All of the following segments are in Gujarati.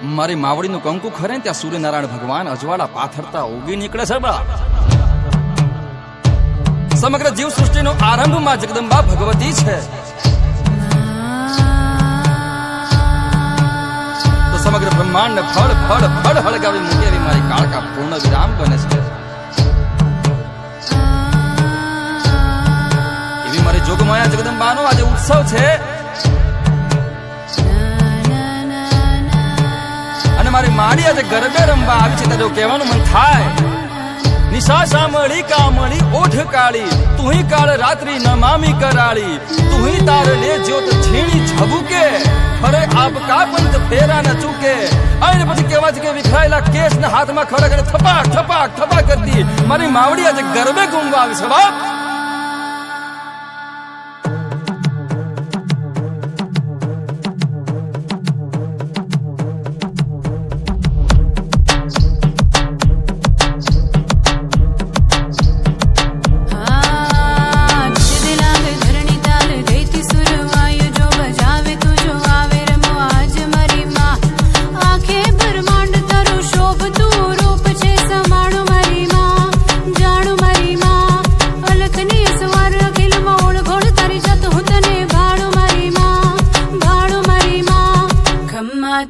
મારી માવડીનું કંકુ ખરે ત્યાં સૂર્યનારાયણ ભગવાન અજવાળા પાથરતા ઉગી નીકળે છે બા. સમગ્ર જીવ સૃષ્ટિનો આરંભમાં જગદંબા ભગવતી છે. તો સમગ્ર બ્રહ્માંડ ફળ ફળ ફળ હળગાવી મૂકે એવી મારી કાળકા પૂર્ણ વિરામ બને છે. એવી મારી જોગમાયા જગદંબાનો આજે ઉત્સવ છે. અને મારી માડી આજે ગરબે રમવા આવી છે તો કહેવાનું મન થાય. નિશા શામળી કામળી ઓઠ કાળી તુહી કાળ રાત્રિ નમામી કરાળી તુહી તારને જ્યોત છીણી ઝબુકે ફરે આપકા પંચ ફેરા ન ચૂકે. અને પછી કહેવા છે કે વિખરાયેલા કેસ ના હાથમાં ખડક થપાક થપાક થપાક કરતી મારી માવડી આજે ગરબે ઘૂમવા આવી છે બાપ.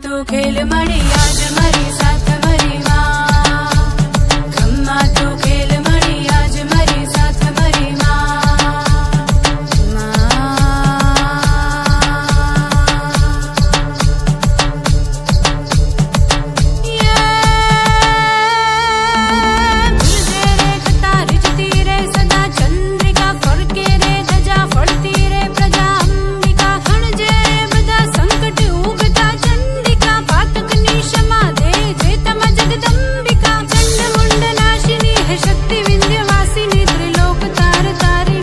तो खेल मड़ी आज मरी